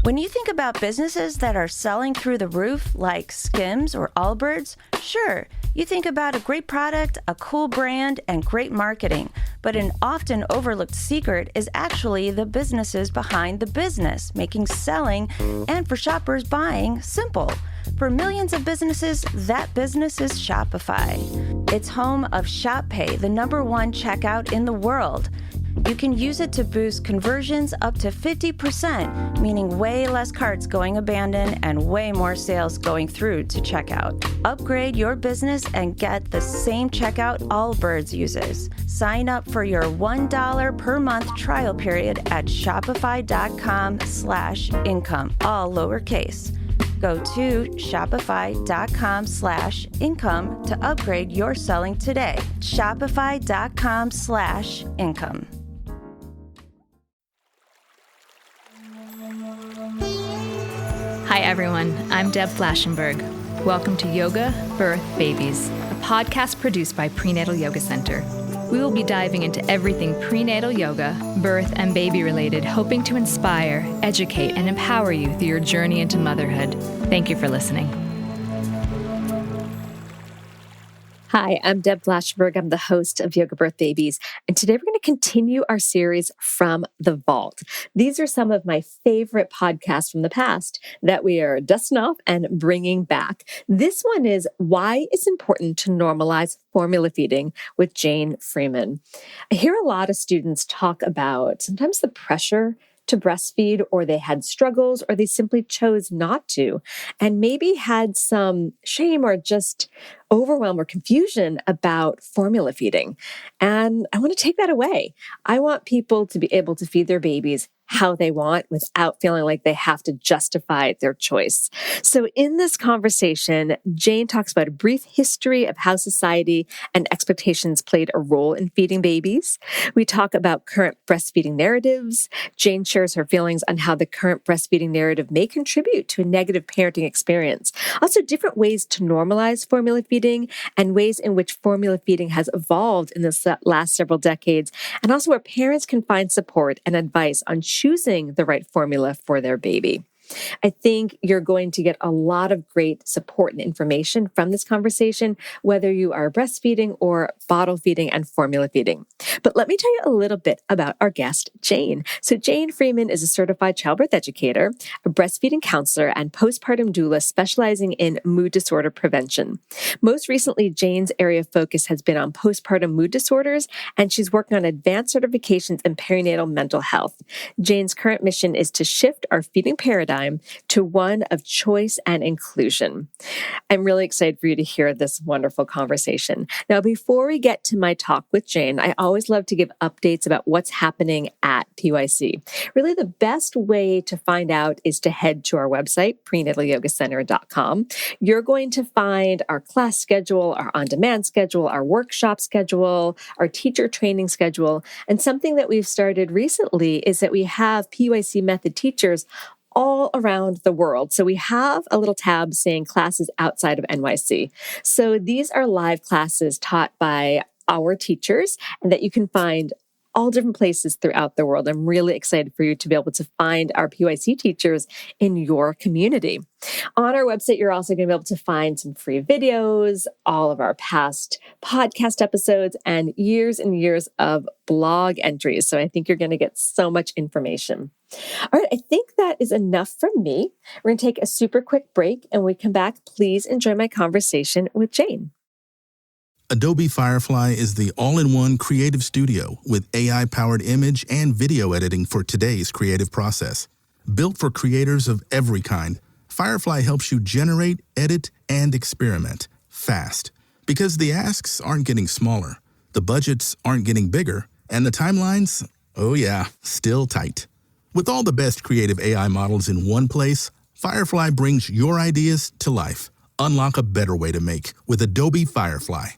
When you think about businesses that are selling through the roof, like Skims or Allbirds, sure, you think about a great product, a cool brand, and great marketing. But an often overlooked secret is actually the businesses behind the business, making selling and for shoppers buying simple. For millions of businesses, that business is Shopify. It's home of Shop Pay, the #1 checkout in the world. You can use it to boost conversions up to 50%, meaning way less carts going abandoned and way more sales going through to checkout. Upgrade your business and get the same checkout Allbirds uses. Sign up for your $1 per month trial period at shopify.com/income, all lowercase. Go to shopify.com/income to upgrade your selling today. Shopify.com/income. Hi everyone, I'm Deb Flashenberg. Welcome to Yoga, Birth, Babies, a podcast produced by Prenatal Yoga Center. We will be diving into everything prenatal yoga, birth, and baby related, hoping to inspire, educate, and empower you through your journey into motherhood. Thank you for listening. Hi, I'm Deb Flashenberg. I'm the host of Yoga Birth Babies. And today we're going to continue our series From the Vault. These are some of my favorite podcasts from the past that we are dusting off and bringing back. This one is Why It's Important to Normalize Formula Feeding with Jayne Freeman. I hear a lot of students talk about sometimes the pressure to breastfeed, or they had struggles, or they simply chose not to, and maybe had some shame or just overwhelm or confusion about formula feeding. And I want to take that away. I want people to be able to feed their babies how they want without feeling like they have to justify their choice. So in this conversation, Jayne talks about a brief history of how society and expectations played a role in feeding babies. We talk about current breastfeeding narratives. Jayne shares her feelings on how the current breastfeeding narrative may contribute to a negative parenting experience. Also, different ways to normalize formula feeding and ways in which formula feeding has evolved in the last several decades, and also where parents can find support and advice on choosing the right formula for their baby. I think you're going to get a lot of great support and information from this conversation, whether you are breastfeeding or bottle feeding and formula feeding. But let me tell you a little bit about our guest, Jayne. So Jayne Freeman is a certified childbirth educator, a breastfeeding counselor, and postpartum doula specializing in mood disorder prevention. Most recently, Jayne's area of focus has been on postpartum mood disorders, and she's working on advanced certifications in perinatal mental health. Jayne's current mission is to shift our feeding paradigm to one of choice and inclusion. I'm really excited for you to hear this wonderful conversation. Now, before we get to my talk with Jayne, I always love to give updates about what's happening at PYC. Really, the best way to find out is to head to our website, prenatalyogacenter.com. You're going to find our class schedule, our on-demand schedule, our workshop schedule, our teacher training schedule. And something that we've started recently is that we have PYC method teachers all around the world. So we have a little tab saying classes outside of NYC. So these are live classes taught by our teachers and that you can find all different places throughout the world. I'm really excited for you to be able to find our PYC teachers in your community. On our website, you're also going to be able to find some free videos, all of our past podcast episodes, and years of blog entries. So I think you're going to get so much information. All right, I think that is enough from me. We're going to take a super quick break, and when we come back, please enjoy my conversation with Jayne. Adobe Firefly is the all-in-one creative studio with AI-powered image and video editing for today's creative process. Built for creators of every kind, Firefly helps you generate, edit, and experiment fast. Because the asks aren't getting smaller, the budgets aren't getting bigger, and the timelines, oh yeah, still tight. With all the best creative AI models in one place, Firefly brings your ideas to life. Unlock a better way to make with Adobe Firefly.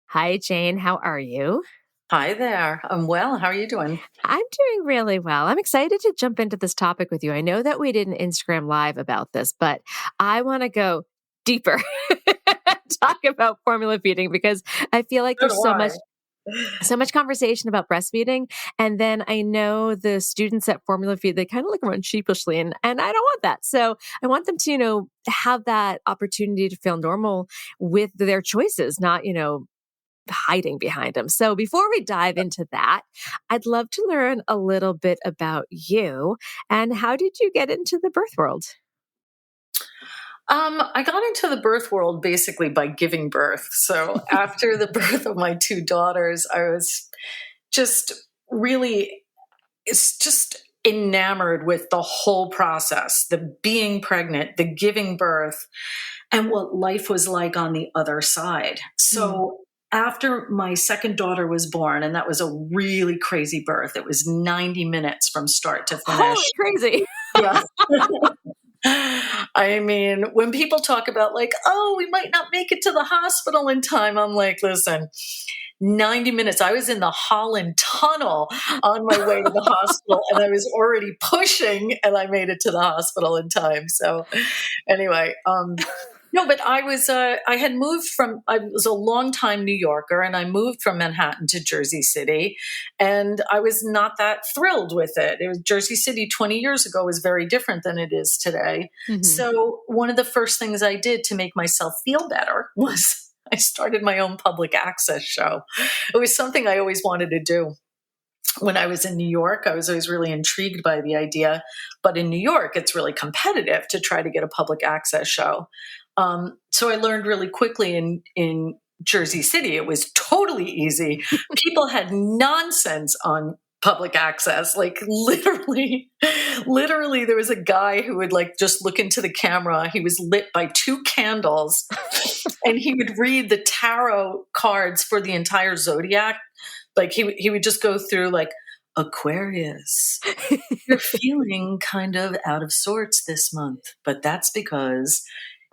Hi, Jayne. How are you? Hi there. I'm well. How are you doing? I'm doing really well. I'm excited to jump into this topic with you. I know that we did an Instagram Live about this, but I want to go deeper, talk about formula feeding, because I feel like there's so much So much conversation about breastfeeding. And then I know the students at Formula Feed, they kind of look around sheepishly and I don't want that. So I want them to, have that opportunity to feel normal with their choices, not, hiding behind them. So before we dive into that, I'd love to learn a little bit about you and how did you get into the birth world? I got into the birth world basically by giving birth. So after the birth of my two daughters, I was just it's just enamored with the whole process, the being pregnant, the giving birth, and what life was like on the other side. So after my second daughter was born, and that was a really crazy birth, it was 90 minutes from start to finish. Holy crazy. Yeah. I mean, when people talk about like, oh, we might not make it to the hospital in time, I'm like, listen, 90 minutes. I was in the Holland Tunnel on my way to the hospital and I was already pushing and I made it to the hospital in time. So anyway, no, but I was I was a longtime New Yorker and I moved from Manhattan to Jersey City and I was not that thrilled with it. It was Jersey City 20 years ago was very different than it is today. Mm-hmm. So one of the first things I did to make myself feel better was I started my own public access show. It was something I always wanted to do. When I was in New York, I was always really intrigued by the idea. But in New York, it's really competitive to try to get a public access show. So I learned really quickly in Jersey City, it was totally easy. People had nonsense on public access. Like literally there was a guy who would like just look into the camera. He was lit by 2 candles and he would read the tarot cards for the entire zodiac. Like he would just go through like, Aquarius, you're feeling kind of out of sorts this month, but that's because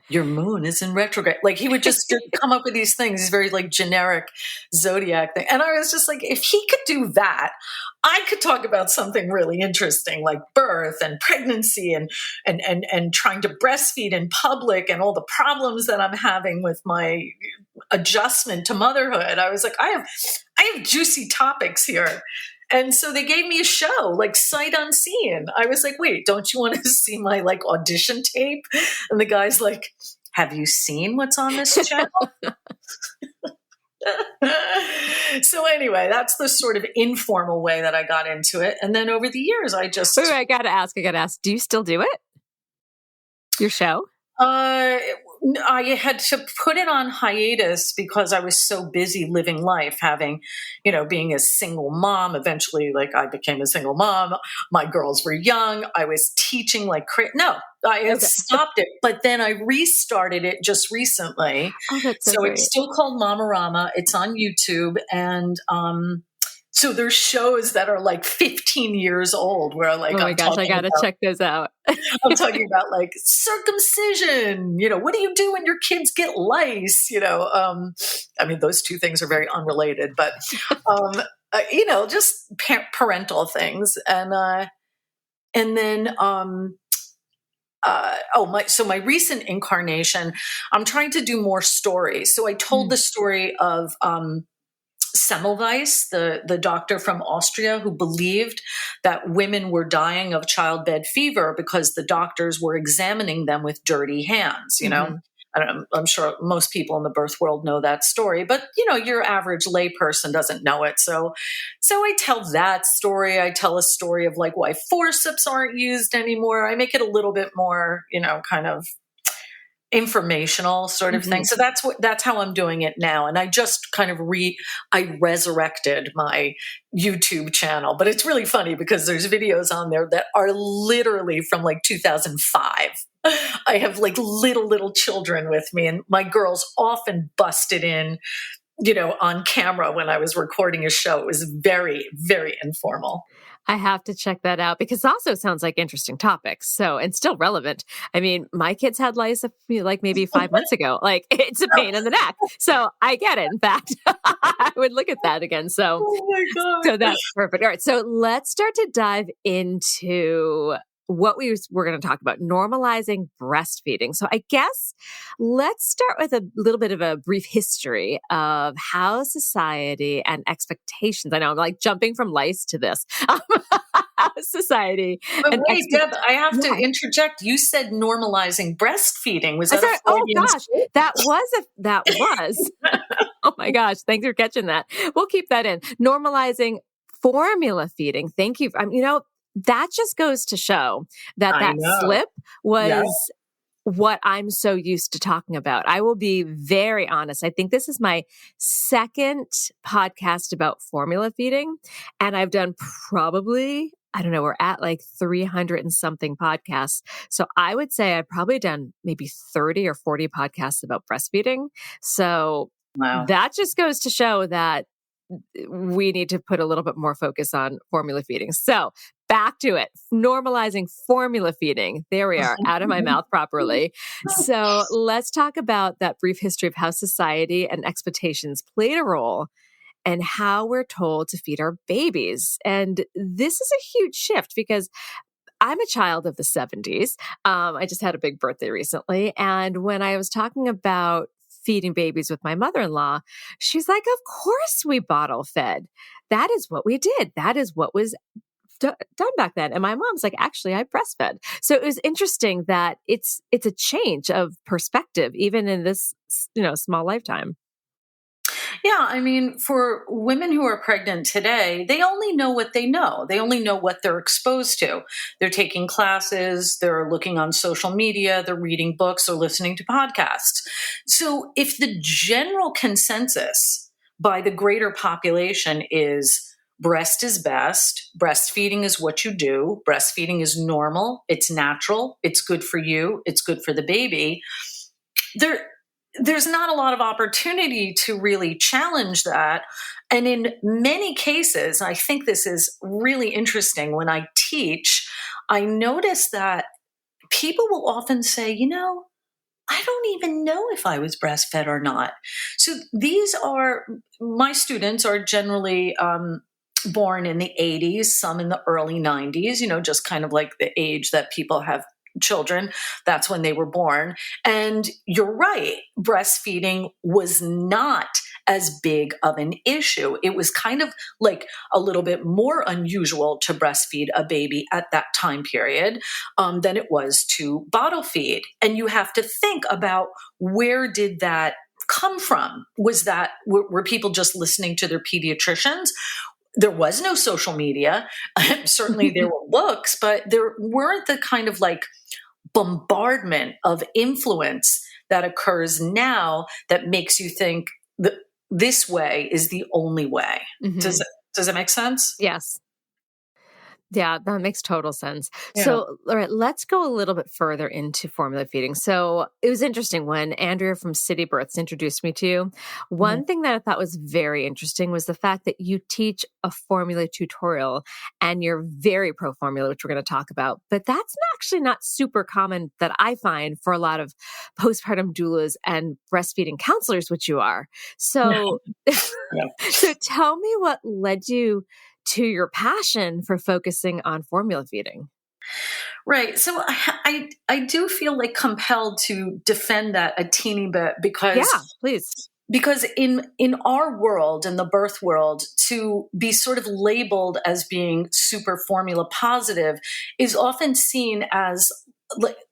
your moon is in retrograde. Like he would just come up with these things, these very like generic zodiac thing. And I was just like, if he could do that, I could talk about something really interesting like birth and pregnancy and trying to breastfeed in public and all the problems that I'm having with my adjustment to motherhood. I was like, I have juicy topics here. And so they gave me a show, like sight unseen. I was like, wait, don't you want to see my like audition tape? And the guy's like, have you seen what's on this channel? So anyway, that's the sort of informal way that I got into it. And then over the years, I just... Wait, I gotta ask, do you still do it? Your show? I had to put it on hiatus because I was so busy living life, having, being a single mom. Eventually, like I became a single mom. My girls were young. I was teaching like I had stopped it, but then I restarted it just recently. Oh, that's so great. It's still called Mama-Rama. It's on YouTube, and so there's shows that are like 15 years old where like, oh my gosh, I got to check those out. I'm talking about like circumcision, what do you do when your kids get lice? I mean, those two things are very unrelated, but, just parental things. And then, my recent incarnation, I'm trying to do more stories. So I told the story of, Semmelweis, the doctor from Austria who believed that women were dying of childbed fever because the doctors were examining them with dirty hands, I don't know, I'm sure most people in the birth world know that story, but your average lay person doesn't know it. So I tell that story. I tell a story of like why forceps aren't used anymore. I make it a little bit more, kind of informational sort of thing. So that's how I'm doing it now. And I just kind of I resurrected my YouTube channel, but it's really funny because there's videos on there that are literally from like 2005. I have like little children with me and my girls often busted in, on camera when I was recording a show. It was very, very informal. I have to check that out because it also sounds like interesting topics. So, and still relevant. I mean, my kids had lice like maybe 5 months ago. Like it's a pain in the neck. So I get it. In fact, I would look at that again. So, oh my God. So that's perfect. All right. So let's start to dive into what we're going to talk about, normalizing breastfeeding. So I guess let's start with a little bit of a brief history of how society and expectations, I know I'm like jumping from lice to this, how society. But and wait, Deb, I have to Yeah. interject. You said normalizing breastfeeding. Was I that a said, oh Freudian gosh, that was, oh my gosh, thanks for catching that. We'll keep that in. Normalizing formula feeding. Thank you. That just goes to show that I know. slip was Yeah. what I'm so used to talking about. I will be very honest. I think this is my second podcast about formula feeding, and I've done probably, I don't know, we're at like 300 and something podcasts. So I would say I've probably done maybe 30 or 40 podcasts about breastfeeding. So Wow. that just goes to show that we need to put a little bit more focus on formula feeding. So back to it, normalizing formula feeding. There we are, out of my mouth properly. So let's talk about that brief history of how society and expectations played a role and how we're told to feed our babies. And this is a huge shift because I'm a child of the 70s. I just had a big birthday recently. And when I was talking about feeding babies with my mother-in-law, she's like, of course we bottle fed. That is what we did. That is what was done back then. And my mom's like, actually, I breastfed. So it was interesting that it's a change of perspective, even in this, small lifetime. Yeah, I mean, for women who are pregnant today, they only know what they know. They only know what they're exposed to. They're taking classes, they're looking on social media, they're reading books or listening to podcasts. So if the general consensus by the greater population is breast is best, breastfeeding is what you do, breastfeeding is normal, it's natural, it's good for you, it's good for the baby, there's not a lot of opportunity to really challenge that. And in many cases, I think this is really interesting. When I teach, I notice that people will often say, I don't even know if I was breastfed or not. So my students are generally born in the 80s, some in the early 90s, just kind of like the age that people have children. That's when they were born. And you're right, breastfeeding was not as big of an issue. It was kind of like a little bit more unusual to breastfeed a baby at that time period than it was to bottle feed. And you have to think about, where did that come from? Were people just listening to their pediatricians? There was no social media. Certainly there were books, but there weren't the kind of like bombardment of influence that occurs now that makes you think that this way is the only way. Mm-hmm. Does it make sense? Yes. Yeah, that makes total sense. Yeah. So, all right, let's go a little bit further into formula feeding. So it was interesting when Andrea from City Births introduced me to you. One thing that I thought was very interesting was the fact that you teach a formula tutorial and you're very pro formula, which we're going to talk about. But that's actually not super common that I find for a lot of postpartum doulas and breastfeeding counselors, which you are. So, so tell me what led you to your passion for focusing on formula feeding. Right. So I do feel like compelled to defend that a teeny bit because, yeah, please. Because in our world, in the birth world, to be sort of labeled as being super formula positive is often seen as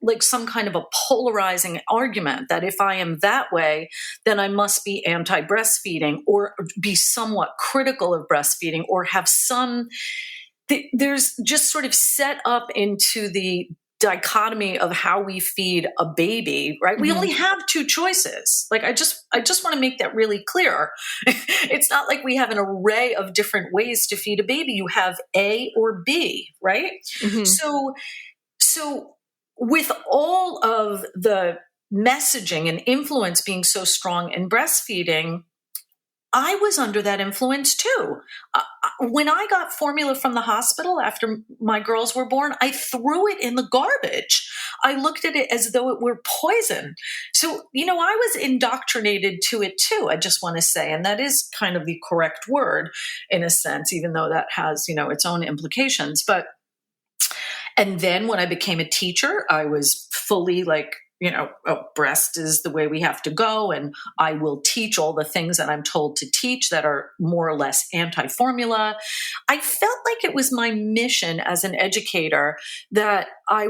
like some kind of a polarizing argument that if I am that way, then I must be anti-breastfeeding or be somewhat critical of breastfeeding or have there's just sort of set up into the dichotomy of how we feed a baby, right? Mm-hmm. We only have two choices. Like, I just want to make that really clear. It's not like we have an array of different ways to feed a baby. You have A or B, right? Mm-hmm. So with all of the messaging and influence being so strong in breastfeeding, I was under that influence too. When I got formula from the hospital after my girls were born, I threw it in the garbage. I looked at it as though it were poison. So, I was indoctrinated to it too, I just want to say. And that is kind of the correct word in a sense, even though that has, its own implications. And then when I became a teacher, I was fully like, breast is the way we have to go. And I will teach all the things that I'm told to teach that are more or less anti-formula. I felt like it was my mission as an educator that I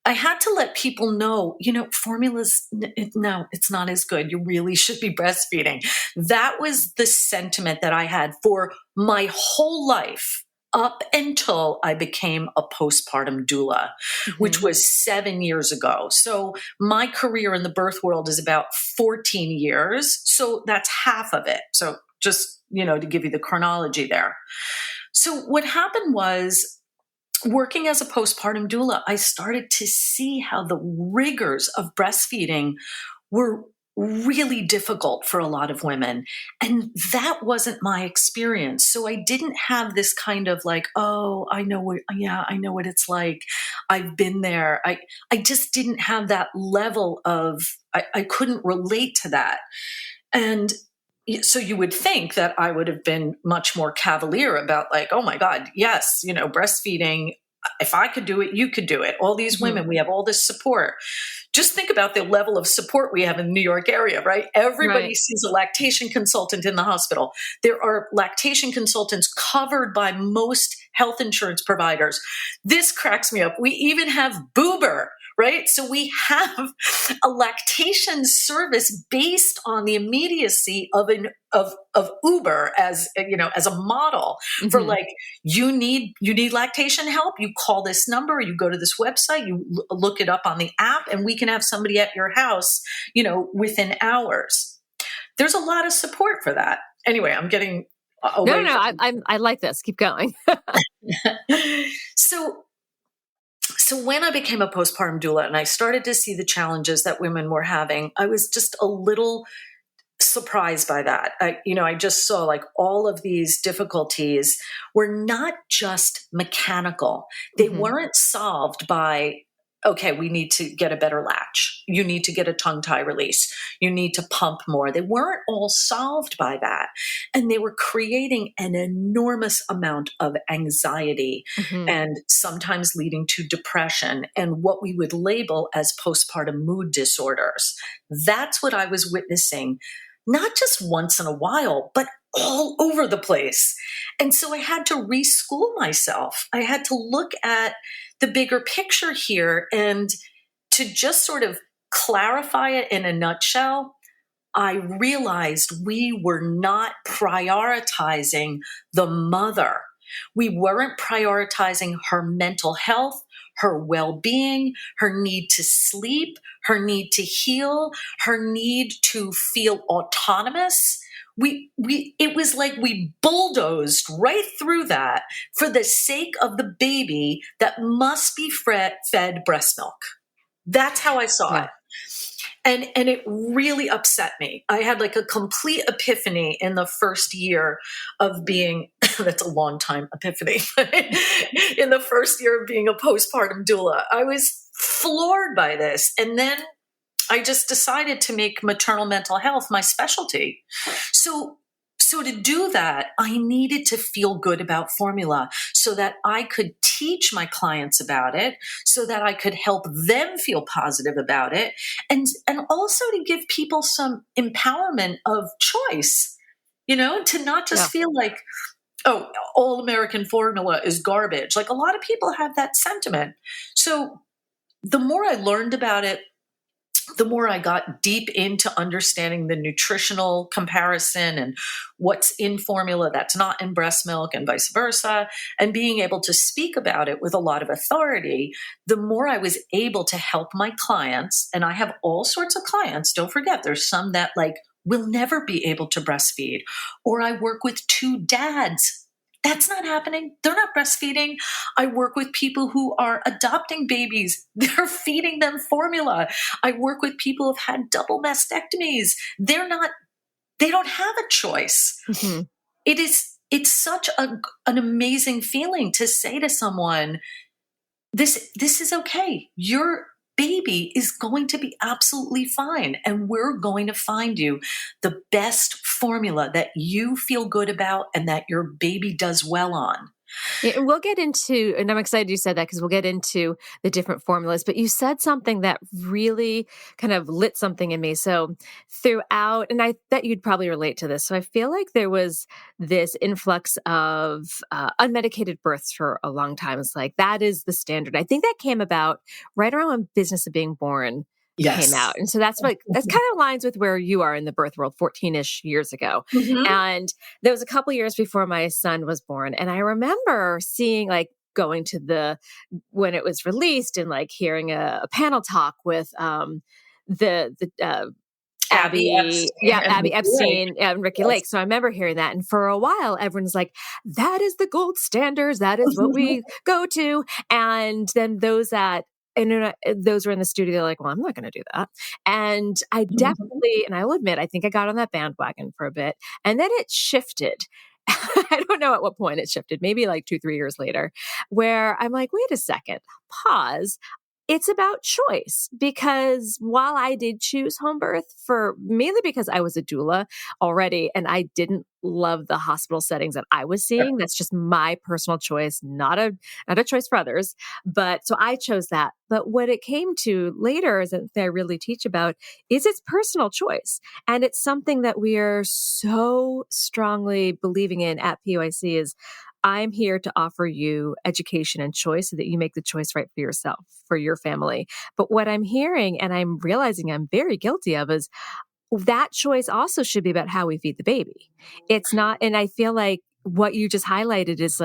had to let people know, formulas, no, it's not as good. You really should be breastfeeding. That was the sentiment that I had for my whole life up until I became a postpartum doula, which was 7 years ago. So my career in the birth world is about 14 years. So that's half of it. So just, to give you the chronology there. So what happened was, working as a postpartum doula, I started to see how the rigors of breastfeeding were really difficult for a lot of women. And that wasn't my experience. So I didn't have this kind of like, oh, I know what it's like. I've been there. I just didn't have that level of, I couldn't relate to that. And so you would think that I would have been much more cavalier about like, oh my God, yes, breastfeeding, if I could do it, you could do it. All these women, we have all this support. Just think about the level of support we have in the New York area, right? Everybody sees a lactation consultant in the hospital. There are lactation consultants covered by most health insurance providers. This cracks me up. We even have Boober, right? So we have a lactation service based on the immediacy of Uber as a model for like, you need lactation help. You call this number, you go to this website, you look it up on the app, and we can have somebody at your house, within hours. There's a lot of support for that. Anyway, I'm getting away. I like this. Keep going. So when I became a postpartum doula and I started to see the challenges that women were having, I was just a little surprised by that. I just saw like all of these difficulties were not just mechanical. They weren't solved by, okay, we need to get a better latch. You need to get a tongue tie release. You need to pump more. They weren't all solved by that. And they were creating an enormous amount of anxiety and sometimes leading to depression and what we would label as postpartum mood disorders. That's what I was witnessing, not just once in a while, but all over the place. And so I had to reschool myself. I had to look at the bigger picture here, and to just sort of clarify it in a nutshell, I realized we were not prioritizing the mother. We weren't prioritizing her mental health, her well-being, her need to sleep, her need to heal, her need to feel autonomous. It was like we bulldozed right through that for the sake of the baby that must be fed breast milk. That's how I saw it. And it really upset me. I had like a complete epiphany in the first year of being, that's a long time epiphany, in the first year of being a postpartum doula. I was floored by this. And then I just decided to make maternal mental health my specialty. So to do that, I needed to feel good about formula so that I could teach my clients about it, so that I could help them feel positive about it, and also to give people some empowerment of choice, to not just feel like, oh, all American formula is garbage. Like a lot of people have that sentiment. So the more I learned about it, the more I got deep into understanding the nutritional comparison and what's in formula that's not in breast milk and vice versa, and being able to speak about it with a lot of authority, the more I was able to help my clients. And I have all sorts of clients. Don't forget, there's some that like will never be able to breastfeed. Or I work with 2 dads. That's not happening. They're not breastfeeding. I work with people who are adopting babies. They're feeding them formula. I work with people who've had double mastectomies. They don't have a choice. It's such an amazing feeling to say to someone, this is okay. Your baby is going to be absolutely fine. And we're going to find you the best formula that you feel good about and that your baby does well on. Yeah, and we'll get into, and I'm excited you said that because we'll get into the different formulas, but you said something that really kind of lit something in me. So throughout, and I bet you'd probably relate to this. So I feel like there was this influx of unmedicated births for a long time. It's like, that is the standard. I think that came about right around when Business of Being Born came out. And so that's kind of aligns with where you are in the birth world 14-ish years ago. Mm-hmm. And there was a couple years before my son was born. And I remember seeing going to when it was released and hearing a panel talk with Abby Epstein and Ricky Lake. So I remember hearing that. And for a while, everyone's like, that is the gold standards. That is what we go to. And then those were in the studio, they're like, well, I'm not going to do that. And I definitely, and I will admit, I think I got on that bandwagon for a bit and then it shifted. I don't know at what point it shifted, maybe 2-3 years later, where I'm like, wait a second, pause. It's about choice, because while I did choose home birth mainly because I was a doula already and I didn't love the hospital settings that I was seeing, that's just my personal choice, not a choice for others. But so I chose that. But what it came to later is that I really teach about is its personal choice. And it's something that we are so strongly believing in at PYC is I'm here to offer you education and choice so that you make the choice right for yourself, for your family. But what I'm hearing and I'm realizing I'm very guilty of is that choice also should be about how we feed the baby. It's not, and I feel like what you just highlighted is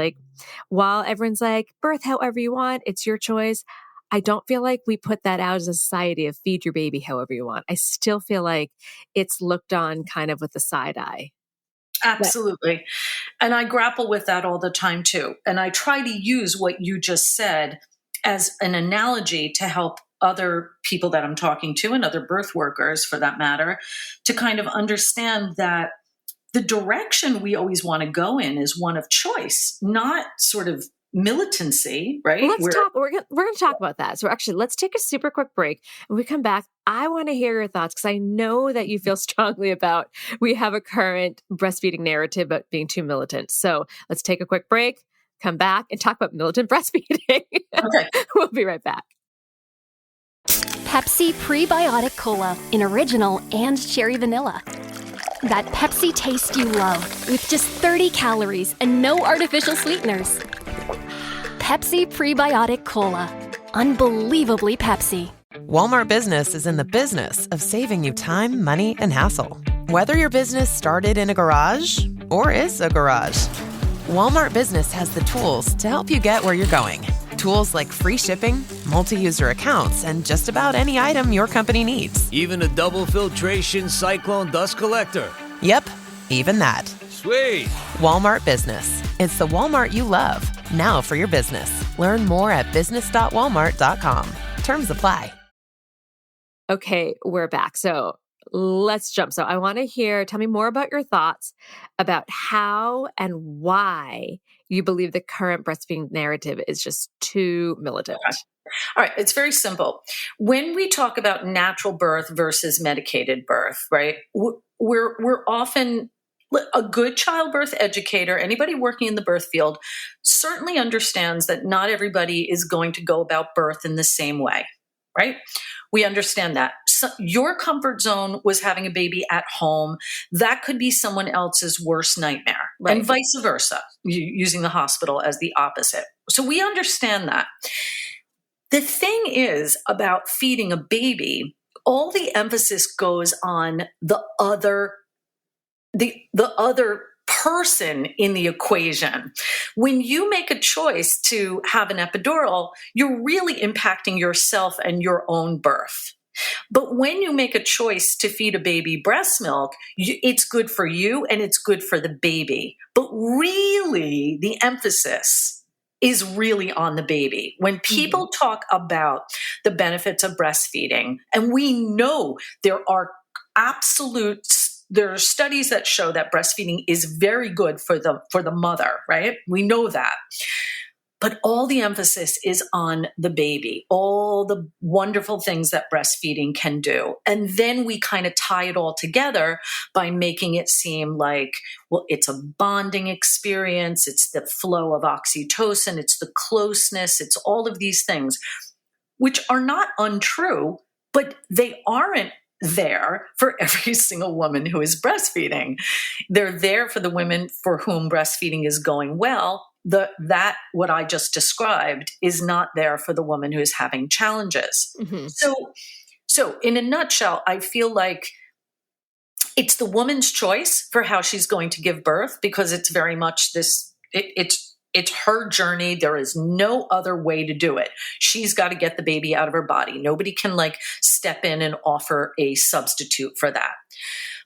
while everyone's like, birth however you want, it's your choice. I don't feel like we put that out as a society of feed your baby however you want. I still feel like it's looked on kind of with a side eye. Absolutely. And I grapple with that all the time too. And I try to use what you just said as an analogy to help other people that I'm talking to and other birth workers for that matter, to kind of understand that the direction we always want to go in is one of choice, not sort of militancy, right? We're going to talk about that. So actually, let's take a super quick break. When we come back, I want to hear your thoughts because I know that you feel strongly about we have a current breastfeeding narrative about being too militant. So let's take a quick break, come back, and talk about militant breastfeeding. Okay. We'll be right back. Pepsi Prebiotic Cola in original and cherry vanilla. That Pepsi taste you love with just 30 calories and no artificial sweeteners. Pepsi Prebiotic Cola. Unbelievably Pepsi. Walmart Business is in the business of saving you time, money, and hassle. Whether your business started in a garage or is a garage, Walmart Business has the tools to help you get where you're going. Tools like free shipping, multi-user accounts, and just about any item your company needs. Even a double filtration cyclone dust collector. Yep, even that. Sweet. Walmart Business. It's the Walmart you love. Now for your business. Learn more at business.walmart.com. Terms apply. Okay, we're back. So let's jump. So I want to tell me more about your thoughts about how and why you believe the current breastfeeding narrative is just too militant. All right. It's very simple. When we talk about natural birth versus medicated birth, right, we're often a good childbirth educator, anybody working in the birth field certainly understands that not everybody is going to go about birth in the same way, right? We understand that. So your comfort zone was having a baby at home. That could be someone else's worst nightmare, right? And vice versa, using the hospital as the opposite. So we understand that. The thing is about feeding a baby, all the emphasis goes on the other person in the equation. When you make a choice to have an epidural, you're really impacting yourself and your own birth. But when you make a choice to feed a baby breast milk, it's good for you and it's good for the baby. But really, the emphasis is really on the baby. When people talk about the benefits of breastfeeding, and we know there are studies that show that breastfeeding is very good for the mother, right? We know that. But all the emphasis is on the baby, all the wonderful things that breastfeeding can do. And then we kind of tie it all together by making it seem like, well, it's a bonding experience. It's the flow of oxytocin. It's the closeness. It's all of these things, which are not untrue, but they aren't there for every single woman who is breastfeeding. They're there for the women for whom breastfeeding is going well. That what I just described is not there for the woman who is having challenges. Mm-hmm. So in a nutshell, I feel like it's the woman's choice for how she's going to give birth, because it's very much this, it's her journey. There is no other way to do it. She's got to get the baby out of her body. Nobody can like step in and offer a substitute for that.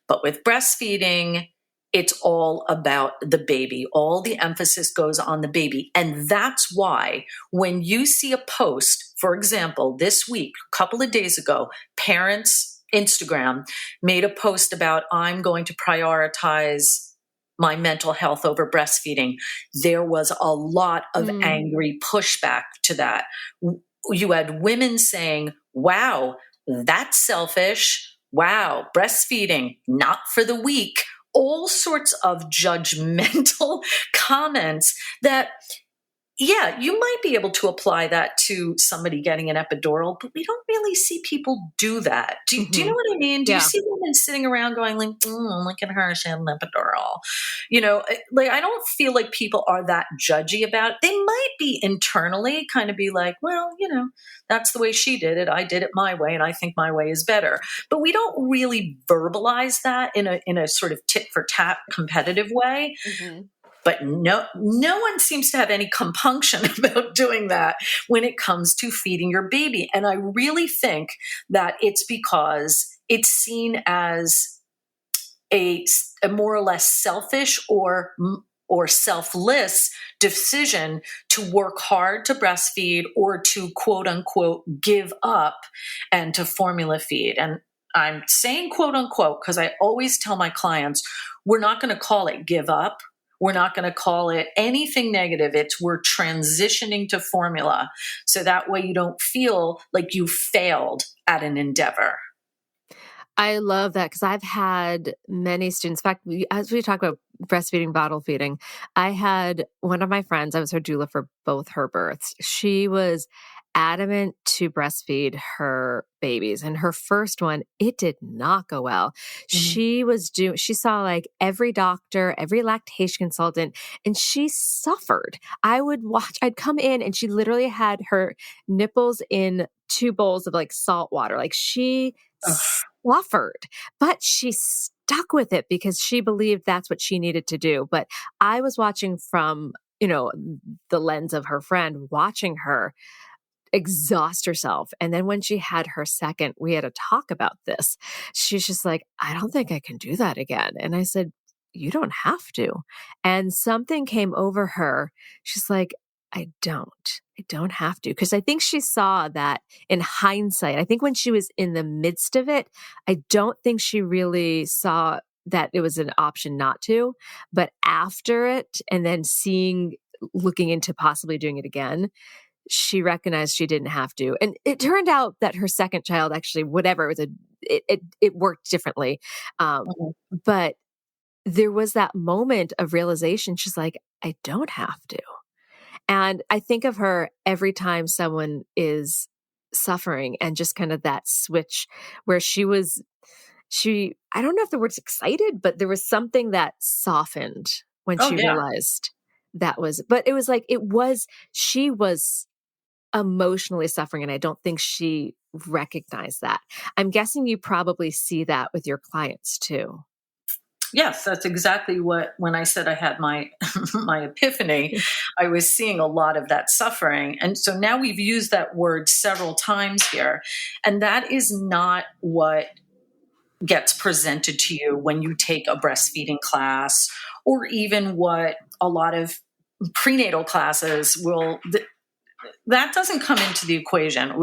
But with breastfeeding, it's all about the baby. All the emphasis goes on the baby. And that's why when you see a post, for example, this week, a couple of days ago, parents, Instagram made a post about, I'm going to prioritize my mental health over breastfeeding. There was a lot of angry pushback to that. You had women saying, wow, that's selfish. Wow, breastfeeding, not for the weak. All sorts of judgmental comments that, yeah, you might be able to apply that to somebody getting an epidural, but we don't really see people do that. Do you know what I mean? Do you see women sitting around going like, look at her, she had an epidural? You know, like, I don't feel like people are that judgy about it. They might be internally kind of be like, well, you know, that's the way she did it. I did it my way, and I think my way is better. But we don't really verbalize that in a sort of tit for tat competitive way. Mm-hmm. But no one seems to have any compunction about doing that when it comes to feeding your baby. And I really think that it's because it's seen as a more or less selfish or selfless decision to work hard to breastfeed or to quote unquote give up and to formula feed. And I'm saying quote unquote because I always tell my clients, we're not going to call it give up. We're not going to call it anything negative. We're transitioning to formula. So that way you don't feel like you failed at an endeavor. I love that because I've had many students. In fact, as we talk about breastfeeding, bottle feeding, I had one of my friends, I was her doula for both her births. She was adamant to breastfeed her babies. And her first one, it did not go well. Mm-hmm. She saw like every doctor, every lactation consultant, and she suffered. I'd come in and she literally had her nipples in 2 bowls of like salt water. Like she suffered, but she stuck with it because she believed that's what she needed to do. But I was watching from, the lens of her friend, watching her exhaust herself. And then when she had her second, we had to talk about this. She's just like, I don't think I can do that again. And I said, you don't have to. And something came over her. She's like, I don't have to. Because I think she saw that in hindsight. I think when she was in the midst of it, I don't think she really saw that it was an option not to. But after it, and then looking into possibly doing it again, she recognized she didn't have to. And it turned out that her second child, actually, whatever, it worked differently. But there was that moment of realization. She's like, I don't have to. And I think of her every time someone is suffering, and just kind of that switch where I don't know if the word's excited, but there was something that softened when she realized that was, but it was like, she was emotionally suffering. And I don't think she recognized that. I'm guessing you probably see that with your clients too. Yes, that's exactly when I said I had my epiphany, I was seeing a lot of that suffering. And so now we've used that word several times here. And that is not what gets presented to you when you take a breastfeeding class, or even what a lot of prenatal classes will that doesn't come into the equation.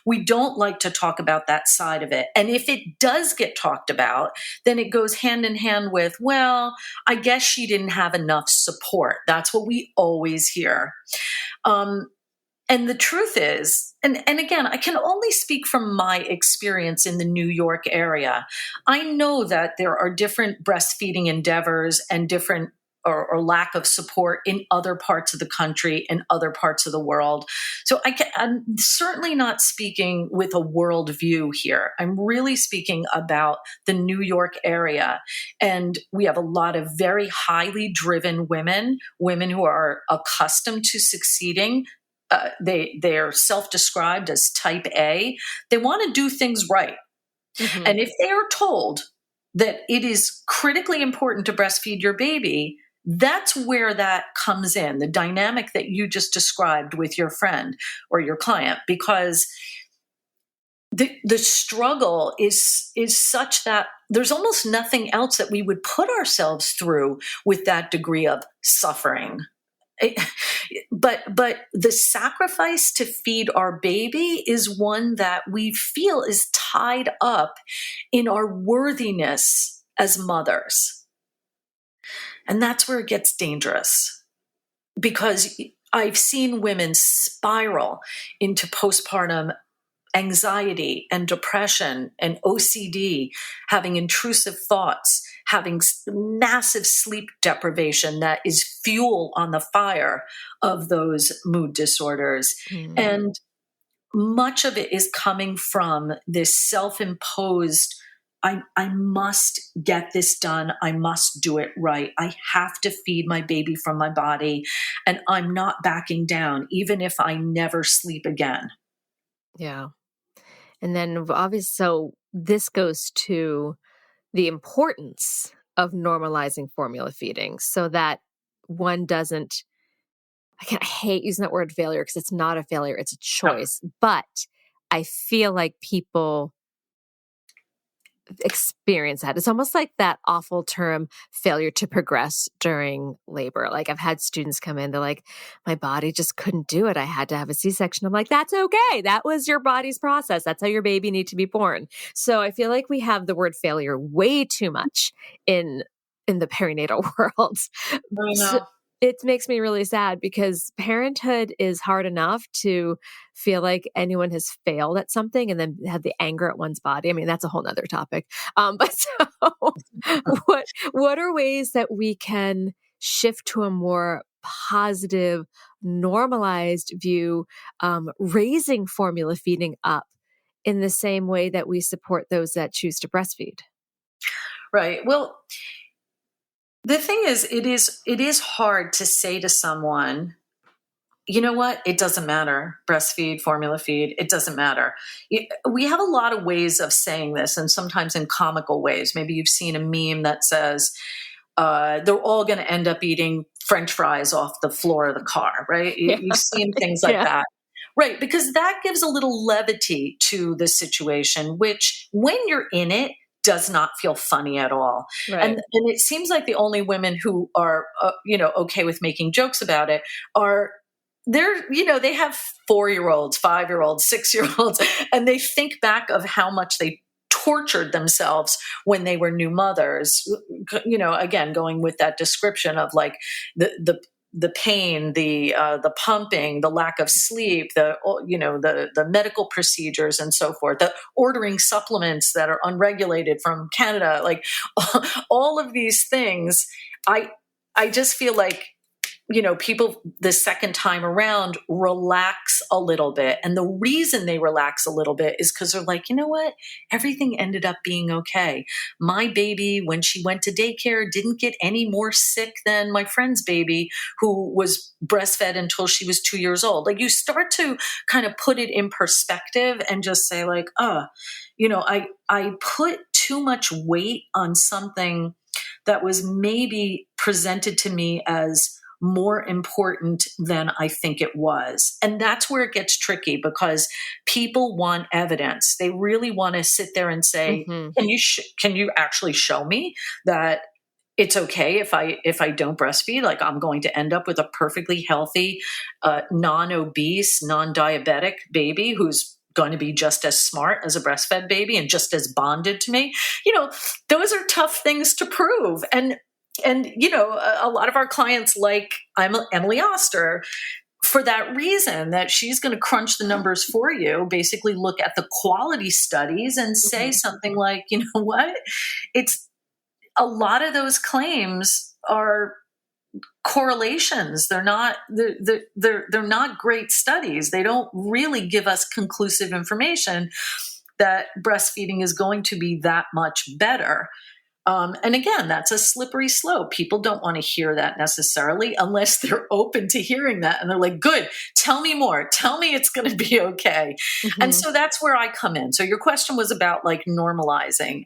We don't like to talk about that side of it. And if it does get talked about, then it goes hand in hand with, well, I guess she didn't have enough support. That's what we always hear. And the truth is, and again, I can only speak from my experience in the New York area. I know that there are different breastfeeding endeavors and different or lack of support in other parts of the country and other parts of the world. So I'm certainly not speaking with a worldview here. I'm really speaking about the New York area. And we have a lot of very highly driven women who are accustomed to succeeding. They're self-described as type A. They want to do things right. Mm-hmm. And if they are told that it is critically important to breastfeed your baby, that's where that comes in, the dynamic that you just described with your friend or your client, because the struggle is such that there's almost nothing else that we would put ourselves through with that degree of suffering. But the sacrifice to feed our baby is one that we feel is tied up in our worthiness as mothers. And that's where it gets dangerous, because I've seen women spiral into postpartum anxiety and depression and OCD, having intrusive thoughts, having massive sleep deprivation that is fuel on the fire of those mood disorders. Mm. And much of it is coming from this self-imposed, I must get this done. I must do it right. I have to feed my baby from my body, and I'm not backing down, even if I never sleep again. Yeah. And then obviously, so this goes to the importance of normalizing formula feeding so that one doesn't, I hate using that word failure because it's not a failure, it's a choice. No. But I feel like people experience that. It's almost like that awful term, failure to progress during labor. Like I've had students come in, they're like, my body just couldn't do it. I had to have a C-section. I'm like, that's okay. That was your body's process. That's how your baby needs to be born. So I feel like we have the word failure way too much in the perinatal world. I know. So it makes me really sad because parenthood is hard enough to feel like anyone has failed at something and then have the anger at one's body. I mean, that's a whole nother topic. But so what are ways that we can shift to a more positive, normalized view, raising formula feeding up in the same way that we support those that choose to breastfeed? Right. Well, the thing is, it is hard to say to someone, you know what? It doesn't matter. Breastfeed, formula feed, it doesn't matter. We have a lot of ways of saying this, and sometimes in comical ways. Maybe you've seen a meme that says, they're all going to end up eating French fries off the floor of the car, right? You've seen things like that. Right, because that gives a little levity to the situation, which when you're in it, does not feel funny at all. Right. And it seems like the only women who are, okay with making jokes about it are, they have 4-year-olds, 5-year-olds, 6-year-olds, and they think back of how much they tortured themselves when they were new mothers, again, going with that description of like the pain, the pumping, the lack of sleep, the medical procedures and so forth, the ordering supplements that are unregulated from Canada, like all of these things. I just feel like, people the second time around relax a little bit. And the reason they relax a little bit is because they're like, you know what? Everything ended up being okay. My baby, when she went to daycare, didn't get any more sick than my friend's baby who was breastfed until she was 2 years old. Like you start to kind of put it in perspective and just say like, I put too much weight on something that was maybe presented to me as more important than I think it was. And that's where it gets tricky because people want evidence. They really want to sit there and say, can you actually show me that it's okay if I don't breastfeed. Like, I'm going to end up with a perfectly healthy, non-obese, non-diabetic baby who's going to be just as smart as a breastfed baby and just as bonded to me. Those are tough things to prove. And a lot of our clients, like Emily Oster, for that reason, that she's going to crunch the numbers for you, basically look at the quality studies and say something like, you know what, it's a lot of those claims are correlations. They're not great studies. They don't really give us conclusive information that breastfeeding is going to be that much better. And again, that's a slippery slope. People don't want to hear that necessarily unless they're open to hearing that. And they're like, good, tell me more. Tell me it's going to be okay. And so that's where I come in. So your question was about like normalizing.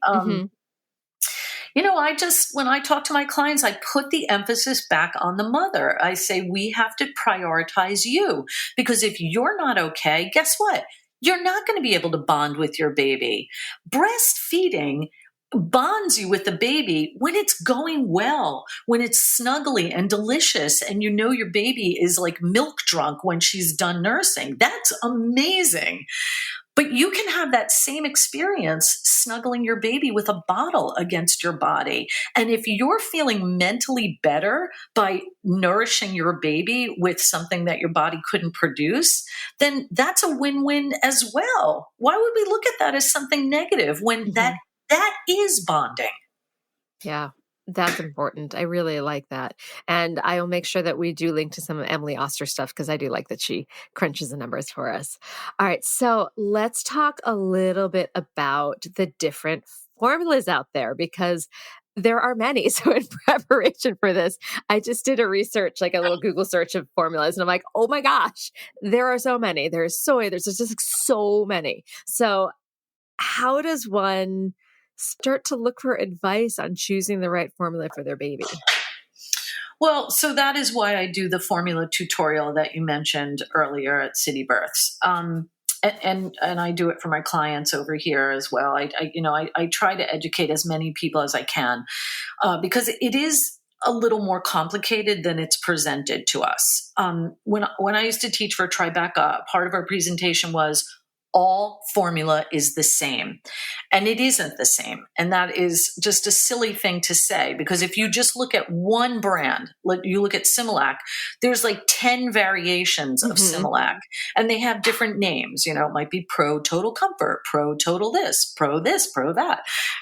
When I talk to my clients, I put the emphasis back on the mother. I say, we have to prioritize you, because if you're not okay, guess what? You're not going to be able to bond with your baby. Breastfeeding bonds you with the baby when it's going well, when it's snuggly and delicious, and your baby is like milk drunk when she's done nursing. That's amazing. But you can have that same experience snuggling your baby with a bottle against your body. And if you're feeling mentally better by nourishing your baby with something that your body couldn't produce, then that's a win-win as well. Why would we look at that as something negative when that is bonding? Yeah. That's important. I really like that. And I will make sure that we do link to some of Emily Oster stuff, because I do like that she crunches the numbers for us. All right. So let's talk a little bit about the different formulas out there, because there are many. So in preparation for this, I just did a research, like a little Google search of formulas. And I'm like, oh my gosh, there are so many. There's soy. There's just like so many. So how does one start to look for advice on choosing the right formula for their baby? Well, so that is why I do the formula tutorial that you mentioned earlier at City Births. And I do it for my clients over here as well. I try to educate as many people as I can, because it is a little more complicated than it's presented to us. When I used to teach for Tribeca, part of our presentation was all formula is the same. And it isn't the same. And that is just a silly thing to say, because if you just look at one brand, like you look at Similac, there's like 10 variations of Similac, and they have different names. It might be Pro Total Comfort, Pro Total this, Pro that,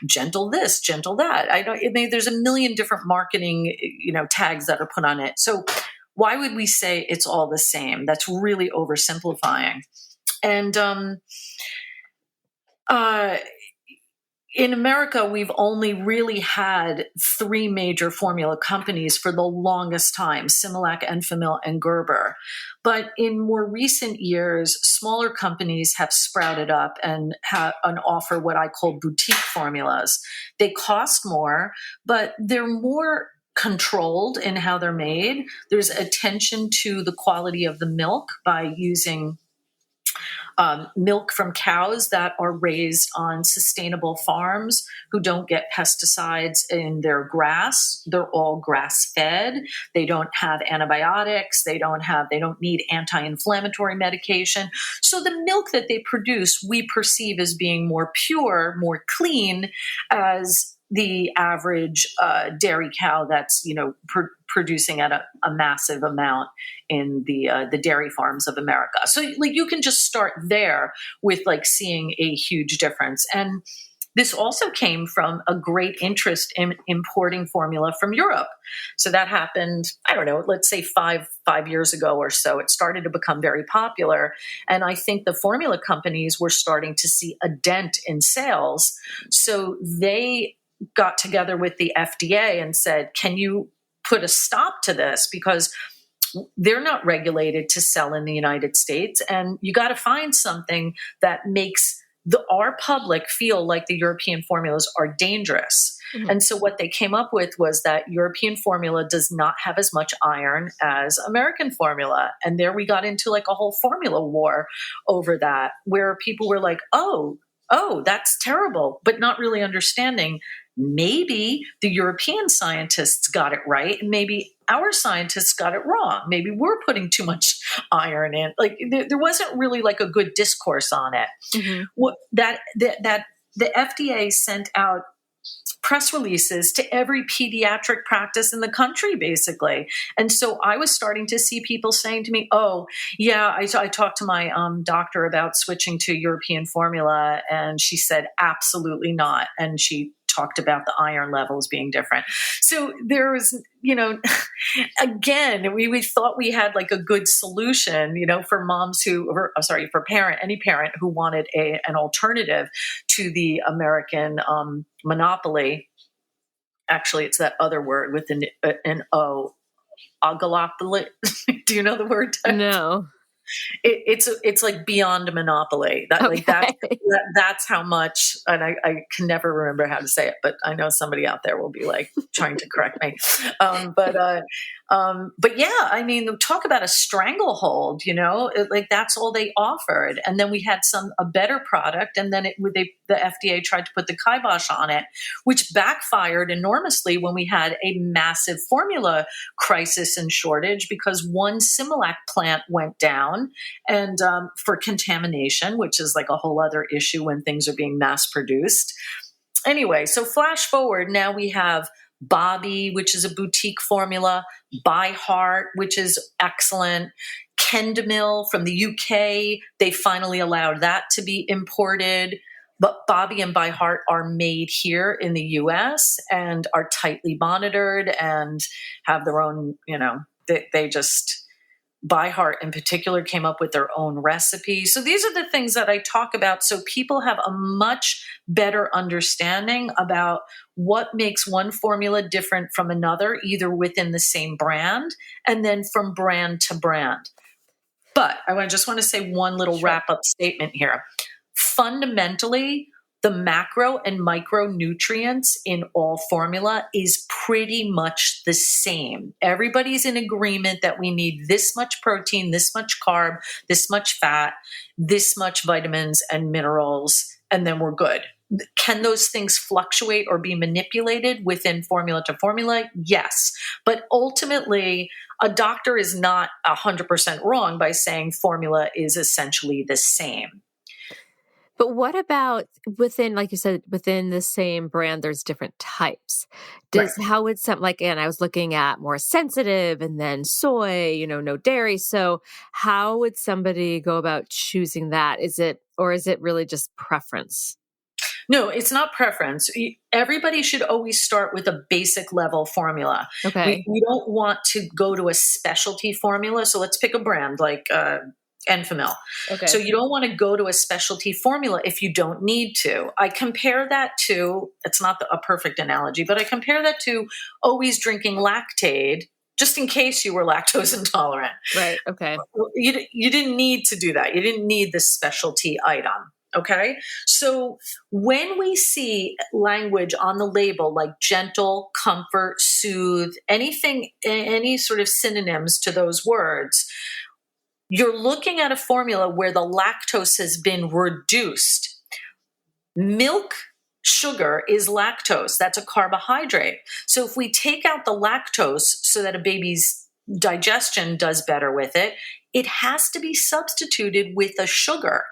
Gentle this, Gentle that. There's a million different marketing, tags that are put on it. So why would we say it's all the same? That's really oversimplifying. And in America, we've only really had 3 major formula companies for the longest time: Similac, Enfamil, and Gerber. But in more recent years, smaller companies have sprouted up and offer what I call boutique formulas. They cost more, but they're more controlled in how they're made. There's attention to the quality of the milk by using milk from cows that are raised on sustainable farms who don't get pesticides in their grass. They're all grass fed. They don't have antibiotics. They don't need anti-inflammatory medication. So the milk that they produce, we perceive as being more pure, more clean, as the average dairy cow that's producing at a massive amount in the dairy farms of America. So you can just start there with seeing a huge difference. And this also came from a great interest in importing formula from Europe. So that happened, I don't know, let's say five years ago or so. It started to become very popular. And I think the formula companies were starting to see a dent in sales. So they got together with the FDA and said, can you put a stop to this? Because they're not regulated to sell in the United States. And you got to find something that makes our public feel like the European formulas are dangerous. And so what they came up with was that European formula does not have as much iron as American formula. And there we got into a whole formula war over that, where people were like, oh, that's terrible, but not really understanding maybe the European scientists got it right, and maybe our scientists got it wrong. Maybe we're putting too much iron in. Like there wasn't really like a good discourse on it. That the FDA sent out press releases to every pediatric practice in the country, basically. And so I was starting to see people saying to me, oh, yeah, I talked to my doctor about switching to European formula, and she said, absolutely not. And she talked about the iron levels being different. So there was, again, we thought we had like a good solution, for moms for any parent who wanted an alternative to the American monopoly. Actually, it's that other word with an O, oligopoly. Do you know the word? No. It's like beyond monopoly. That's how much, and I can never remember how to say it, but I know somebody out there will be like trying to correct me. But yeah, I mean, talk about a stranglehold. Like that's all they offered, and then we had a better product, and then the FDA tried to put the kibosh on it, which backfired enormously when we had a massive formula crisis and shortage because one Similac plant went down. And for contamination, which is like a whole other issue when things are being mass produced. Anyway, so flash forward, now we have Bobby, which is a boutique formula, By Heart, which is excellent, Kendamil from the UK, they finally allowed that to be imported. But Bobby and By Heart are made here in the US and are tightly monitored and have their own, they just... By Heart in particular came up with their own recipe. So these are the things that I talk about so people have a much better understanding about what makes one formula different from another, either within the same brand and then from brand to brand. But I just want to say one little wrap-up statement here. Fundamentally, the macro and micronutrients in all formula is pretty much the same. Everybody's in agreement that we need this much protein, this much carb, this much fat, this much vitamins and minerals, and then we're good. Can those things fluctuate or be manipulated within formula to formula? Yes. But ultimately, a doctor is not 100% wrong by saying formula is essentially the same. But what about within, like you said, within the same brand, there's different types. How would and I was looking at more sensitive and then soy, no dairy. So how would somebody go about choosing that? Is it really just preference? No, it's not preference. Everybody should always start with a basic level formula. Okay. We don't want to go to a specialty formula. So let's pick a brand like Enfamil. Okay. So you don't want to go to a specialty formula if you don't need to. I compare that to, it's not a perfect analogy, but I compare that to always drinking Lactaid just in case you were lactose intolerant. Right. Okay. You didn't need to do that. You didn't need the specialty item. Okay. So when we see language on the label like gentle, comfort, soothe, anything, any sort of synonyms to those words, you're looking at a formula where the lactose has been reduced. Milk sugar is lactose. That's a carbohydrate. So if we take out the lactose so that a baby's digestion does better with it, it has to be substituted with a sugar.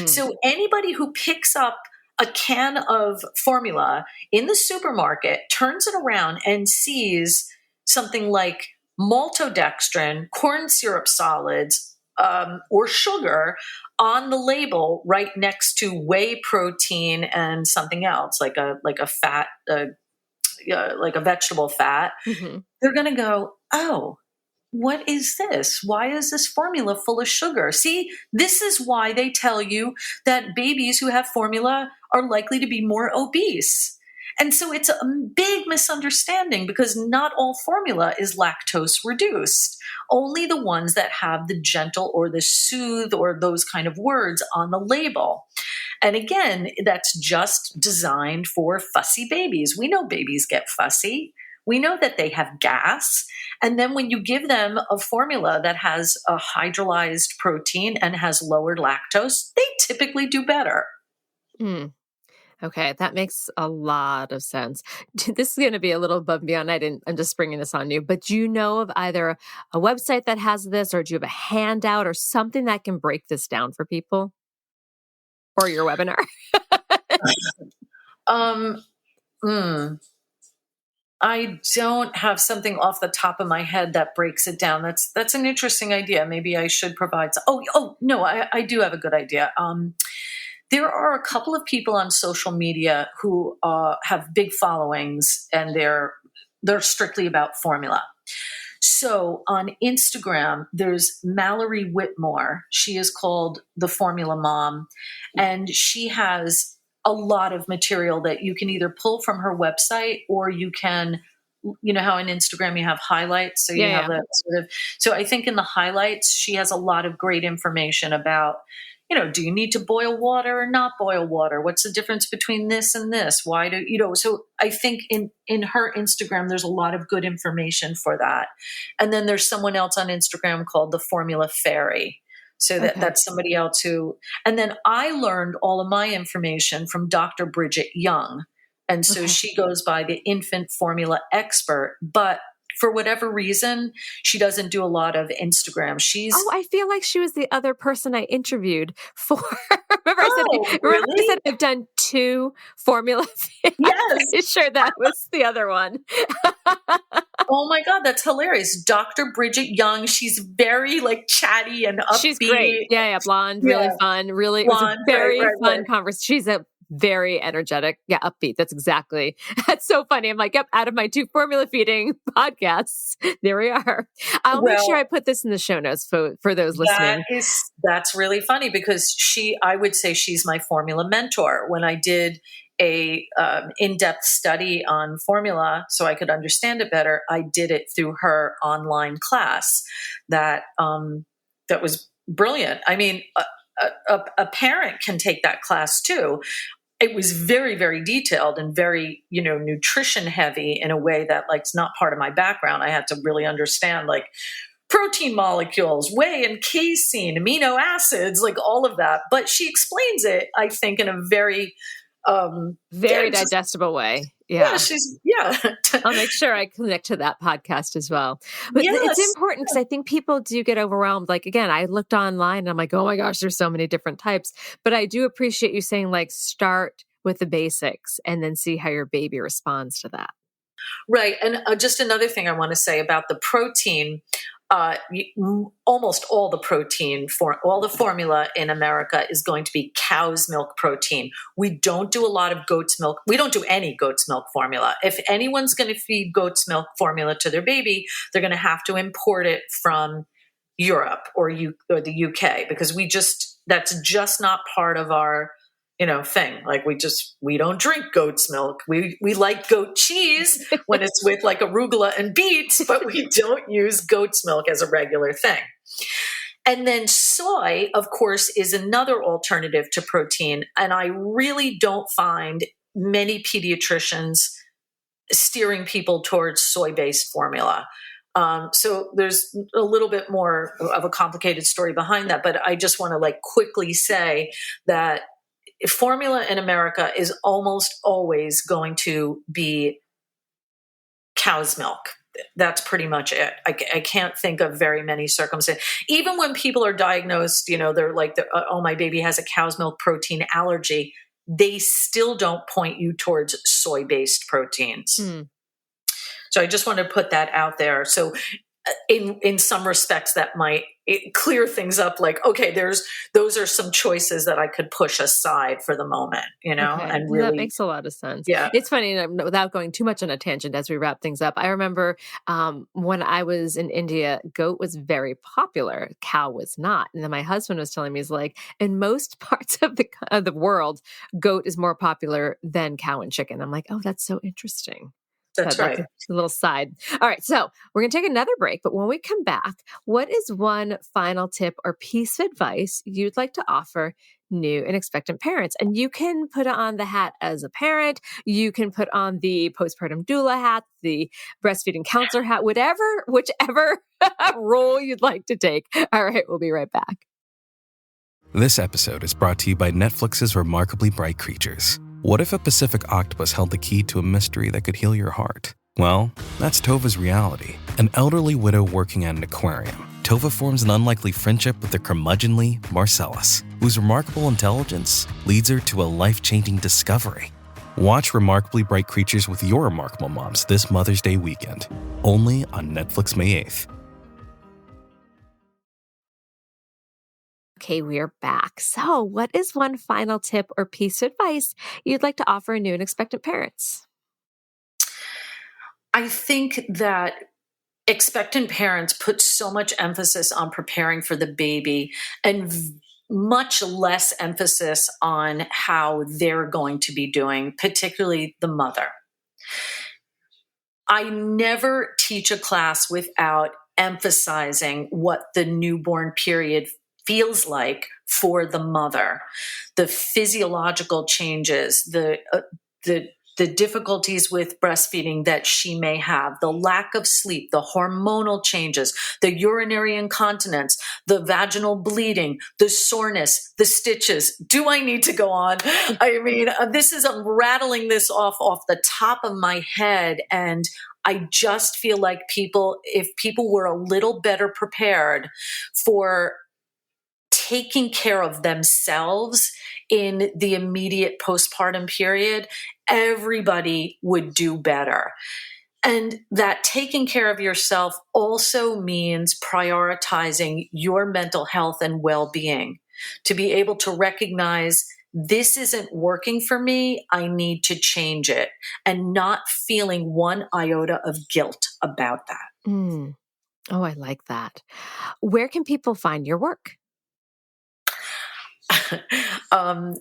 So anybody who picks up a can of formula in the supermarket, turns it around and sees something like maltodextrin, corn syrup solids, or sugar on the label right next to whey protein and something else like a fat, like a vegetable fat, they're going to go, oh, what is this? Why is this formula full of sugar? See, this is why they tell you that babies who have formula are likely to be more obese. And so it's a big misunderstanding because not all formula is lactose reduced. Only the ones that have the gentle or the soothe or those kind of words on the label. And again, that's just designed for fussy babies. We know babies get fussy. We know that they have gas. And then when you give them a formula that has a hydrolyzed protein and has lowered lactose, they typically do better. Okay, that makes a lot of sense. This is going to be a little above and beyond. I'm just springing this on you, but do you know of either a website that has this, or do you have a handout or something that can break this down for people? Or your webinar? I don't have something off the top of my head that breaks it down. That's an interesting idea. Maybe I should provide. No, I do have a good idea. There are a couple of people on social media who have big followings, and they're strictly about formula. So on Instagram, there's Mallory Whitmore. She is called the Formula Mom, and she has a lot of material that you can either pull from her website, or you can, you know how on Instagram you have highlights. So you have that sort of, so I think in the highlights, she has a lot of great information about, do you need to boil water or not boil water? What's the difference between this and this? Why do, so I think in her Instagram, there's a lot of good information for that. And then there's someone else on Instagram called the Formula Fairy. So that's somebody else who, and then I learned all of my information from Dr. Bridget Young. And so she goes by the infant formula expert, but for whatever reason, she doesn't do a lot of Instagram. I feel like she was the other person I interviewed for. Remember I said I've done 2 formula. Yes. I'm pretty sure that was the other one. Oh my God, that's hilarious. Dr. Bridget Young. She's very chatty and upbeat. She's great. Yeah. Blonde, really fun. Really, blonde, it was a very fun conversation. She's a very energetic. Yeah. Upbeat. That's so funny. I'm like, yep, out of my 2 formula feeding podcasts, there we are. I'll make sure I put this in the show notes for those listening. That's really funny because I would say she's my formula mentor. When I did a in-depth study on formula so I could understand it better, I did it through her online class that was brilliant. I mean, a parent can take that class too. It was very, very detailed and very, nutrition heavy in a way that it's not part of my background. I had to really understand protein molecules, whey and casein, amino acids, all of that. But she explains it, I think, in a very digestible way. Yeah. I'll make sure I connect to that podcast as well. But it's important because I think people do get overwhelmed. Again, I looked online and I'm like, oh my gosh, there's so many different types. But I do appreciate you saying start with the basics and then see how your baby responds to that. Right. And just another thing I want to say about the protein, almost all the protein for all the formula in America is going to be cow's milk protein. We don't do a lot of goat's milk. We don't do any goat's milk formula. If anyone's going to feed goat's milk formula to their baby, they're going to have to import it from Europe or the UK because that's just not part of our thing. We don't drink goat's milk. We like goat cheese when it's with arugula and beets, but we don't use goat's milk as a regular thing. And then soy, of course, is another alternative to protein. And I really don't find many pediatricians steering people towards soy-based formula. So there's a little bit more of a complicated story behind that, but I just want to quickly say that formula in America is almost always going to be cow's milk. That's pretty much it. I can't think of very many circumstances. Even when people are diagnosed, they're oh, my baby has a cow's milk protein allergy. They still don't point you towards soy-based proteins. So I just want to put that out there. So in some respects that might clear things up okay, those are some choices that I could push aside for the moment, and really that makes a lot of sense. Yeah. It's funny, without going too much on a tangent as we wrap things up, I remember when I was in India, goat was very popular, cow was not. And then my husband was telling me, he's like, in most parts of the world, goat is more popular than cow and chicken. I'm like, oh, that's so interesting. That's right. That's a little side. All right. So we're going to take another break, but when we come back, what is one final tip or piece of advice you'd like to offer new and expectant parents? And you can put on the hat as a parent. You can put on the postpartum doula hat, the breastfeeding counselor hat, whichever role you'd like to take. All right. We'll be right back. This episode is brought to you by Netflix's Remarkably Bright Creatures. What if a Pacific octopus held the key to a mystery that could heal your heart? Well, that's Tova's reality. An elderly widow working at an aquarium, Tova forms an unlikely friendship with the curmudgeonly Marcellus, whose remarkable intelligence leads her to a life-changing discovery. Watch Remarkably Bright Creatures with your remarkable moms this Mother's Day weekend, only on Netflix May 8th. Okay, we're back. So, what is one final tip or piece of advice you'd like to offer new and expectant parents? I think that expectant parents put so much emphasis on preparing for the baby and much less emphasis on how they're going to be doing, particularly the mother. I never teach a class without emphasizing what the newborn period feels like for the mother, the physiological changes, the difficulties with breastfeeding that she may have, the lack of sleep, the hormonal changes, the urinary incontinence, the vaginal bleeding, the soreness, the stitches. Do I need to go on? I mean, I'm rattling this off the top of my head, and I just feel like if people were a little better prepared for taking care of themselves in the immediate postpartum period, everybody would do better. And that taking care of yourself also means prioritizing your mental health and well-being, to be able to recognize this isn't working for me, I need to change it, and not feeling one iota of guilt about that. Oh, I like that. Where can people find your work?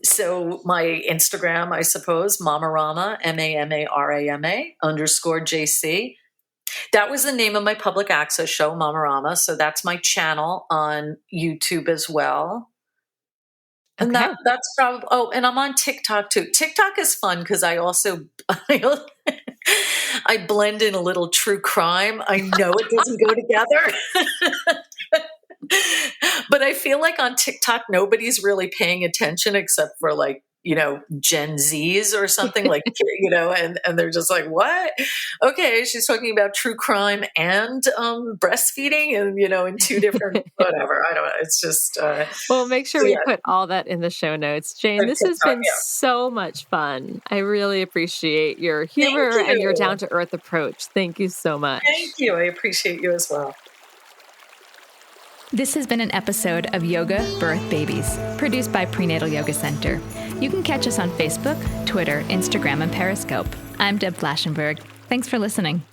So my Instagram, I suppose, Mamarama, MAMARAMA _JC. That was the name of my public access show, Mamarama. So that's my channel on YouTube as well. And Okay. that's probably, and I'm on TikTok too. TikTok is fun because I blend in a little true crime. I know it doesn't go together. But I feel like on TikTok, nobody's really paying attention except for Gen Zs or something and they're just like, what? Okay, she's talking about true crime and breastfeeding and, in two different, whatever. I don't know. It's just. Well, make sure we put all that in the show notes. Jayne, this has been so much fun. I really appreciate your humor and your down-to-earth approach. Thank you so much. Thank you. I appreciate you as well. This has been an episode of Yoga Birth Babies, produced by Prenatal Yoga Center. You can catch us on Facebook, Twitter, Instagram, and Periscope. I'm Deb Flaschenberg. Thanks for listening.